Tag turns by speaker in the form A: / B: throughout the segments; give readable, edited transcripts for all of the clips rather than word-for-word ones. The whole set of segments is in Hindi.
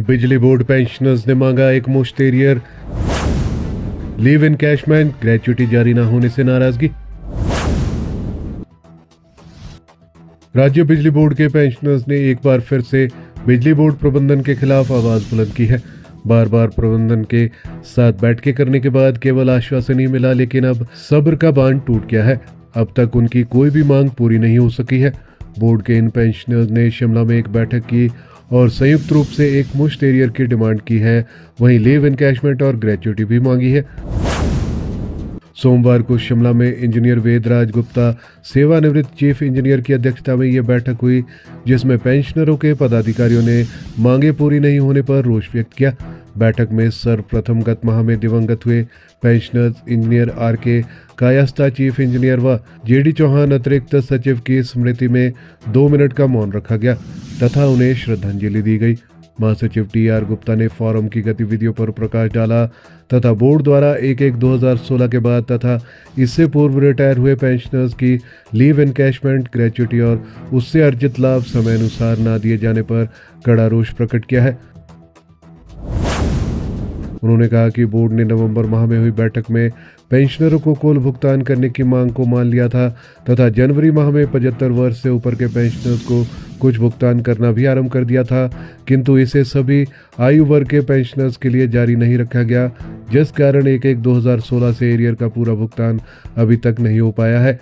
A: बिजली बोर्ड पेंशनर्स ने मांगा एक मुश्त एरियर, लीव इनकैशमेंट ग्रेच्युटी जारी न होने से नाराजगी। राज्य बिजली बोर्ड के पेंशनर्स ने एक बार फिर से बिजली बोर्ड प्रबंधन के खिलाफ आवाज बुलंद की है। बार बार प्रबंधन के साथ बैठकें करने के बाद केवल आश्वासन ही मिला, लेकिन अब सब्र का बांध टूट गया है। अब तक उनकी कोई भी मांग पूरी नहीं हो सकी है। बोर्ड के इन पेंशनर्स ने शिमला में एक बैठक की और संयुक्त रूप से एक मुश्त एरियर की डिमांड की है। वहीं लीव इनकैशमेंट और ग्रेच्युटी भी मांगी है। सोमवार को शिमला में इंजीनियर वेदराज गुप्ता, सेवानिवृत्त चीफ इंजीनियर की अध्यक्षता में यह बैठक हुई, जिसमें पेंशनरों के पदाधिकारियों ने मांगे पूरी नहीं होने पर रोष व्यक्त किया। बैठक में सर्वप्रथम गत माह में दिवंगत हुए pensioners engineer RK Kayastha, chief engineer व JD चौहान अतिरिक्त सचिव की स्मृति में 2 मिनट का मौन रखा गया तथा उन्हें श्रद्धांजलि दी गई। महासचिव TR गुप्ता ने फोरम की गतिविधियों पर प्रकाश डाला तथा बोर्ड द्वारा 1/1/2016 के बाद तथा इससे पूर्व रिटायर हुए पेंशनर्स की लीव इनकैशमेंट, ग्रेच्युटी और उससे अर्जित लाभ समय अनुसार न दिए जाने पर कड़ा रोष प्रकट किया है। उन्होंने कहा कि बोर्ड ने नवंबर माह में हुई बैठक में पेंशनरों को कुल भुगतान करने की मांग को मान लिया था तथा जनवरी माह में 75 वर्ष से ऊपर के पेंशनर्स को कुछ भुगतान करना भी आरंभ कर दिया था, किंतु इसे सभी आयु वर्ग के पेंशनर्स के लिए जारी नहीं रखा गया, जिस कारण 1/1/2016 से एरियर का पूरा भुगतान अभी तक नहीं हो पाया है,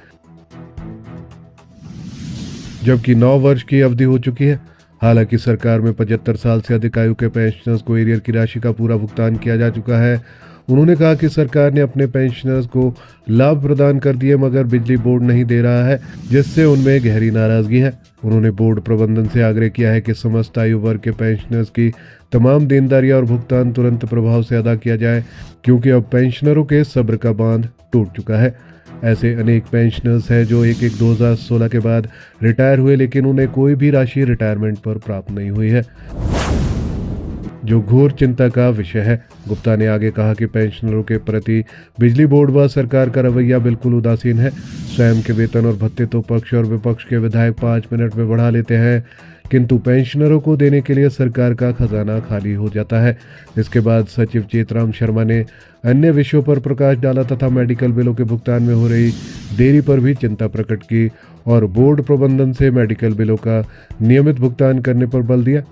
A: जबकि 9 वर्ष की अवधि हो चुकी है। हालांकि सरकार में 75 साल से अधिक आयु के पेंशनर्स को एरियर की राशि का पूरा भुगतान किया जा चुका है। उन्होंने कहा कि सरकार ने अपने पेंशनर्स को लाभ प्रदान कर दिए, मगर बिजली बोर्ड नहीं दे रहा है, जिससे उनमें गहरी नाराजगी है। उन्होंने बोर्ड प्रबंधन से आग्रह किया है कि समस्त आयु वर्ग के पेंशनर्स की तमाम देनदारियां और भुगतान तुरंत प्रभाव से अदा किया जाए, क्योंकि अब पेंशनरों के सब्र का बांध टूट चुका है। ऐसे अनेक पेंशनर्स हैं जो 1/1/2016 के बाद रिटायर हुए, लेकिन उन्हें कोई भी राशि रिटायरमेंट पर प्राप्त नहीं हुई है, जो घोर चिंता का विषय है। गुप्ता ने आगे कहा कि पेंशनरों के प्रति बिजली बोर्ड व सरकार का रवैया बिल्कुल उदासीन है। स्वयं के वेतन और भत्ते तो पक्ष और विपक्ष के विधायक 5 मिनट में बढ़ा लेते हैं, किंतु पेंशनरों को देने के लिए सरकार का खजाना खाली हो जाता है। इसके बाद सचिव चेतराम शर्मा ने अन्य विषयों पर प्रकाश डाला तथा मेडिकल बिलों के भुगतान में हो रही देरी पर भी चिंता प्रकट की और बोर्ड प्रबंधन से मेडिकल बिलों का नियमित भुगतान करने पर बल दिया।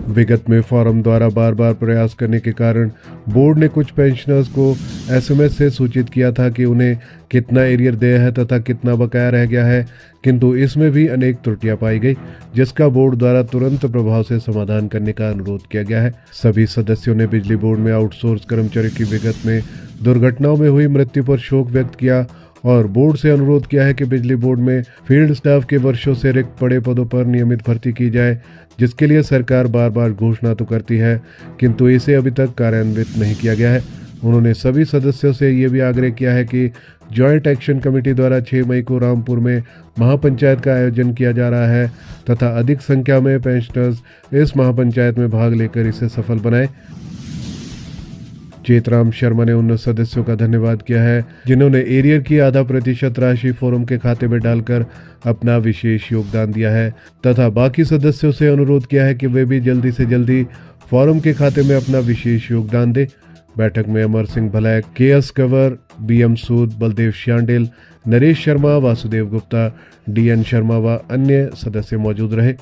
A: विगत में फोरम द्वारा बार बार प्रयास करने के कारण बोर्ड ने कुछ पेंशनर्स को SMS से सूचित किया था कि उन्हें कितना एरियर देय है तथा कितना बकाया रह गया है, किंतु इसमें भी अनेक त्रुटियां पाई गई, जिसका बोर्ड द्वारा तुरंत प्रभाव से समाधान करने का अनुरोध किया गया है। सभी सदस्यों ने बिजली बोर्ड में आउटसोर्स कर्मचारी की विगत में दुर्घटनाओं में हुई मृत्यु पर शोक व्यक्त किया और बोर्ड से अनुरोध किया है कि बिजली बोर्ड में फील्ड स्टाफ के वर्षों से रिक्त पड़े पदों पर नियमित भर्ती की जाए, जिसके लिए सरकार बार बार घोषणा तो करती है, किंतु इसे अभी तक कार्यान्वित नहीं किया गया है। उन्होंने सभी सदस्यों से यह भी आग्रह किया है कि जॉइंट एक्शन कमेटी द्वारा 6 मई को रामपुर में महापंचायत का आयोजन किया जा रहा है तथा अधिक संख्या में पेंशनर्स इस महापंचायत में भाग लेकर इसे सफल बनाए। चेतराम शर्मा ने उन सदस्यों का धन्यवाद किया है जिन्होंने एरियर की आधा प्रतिशत राशि फोरम के खाते में डालकर अपना विशेष योगदान दिया है तथा बाकी सदस्यों से अनुरोध किया है कि वे भी जल्दी से जल्दी फोरम के खाते में अपना विशेष योगदान दें। बैठक में अमर सिंह भलायक, KS कंवर, BM सूद, बलदेव श्यांडेल, नरेश शर्मा, वासुदेव गुप्ता, DN शर्मा व अन्य सदस्य मौजूद रहे।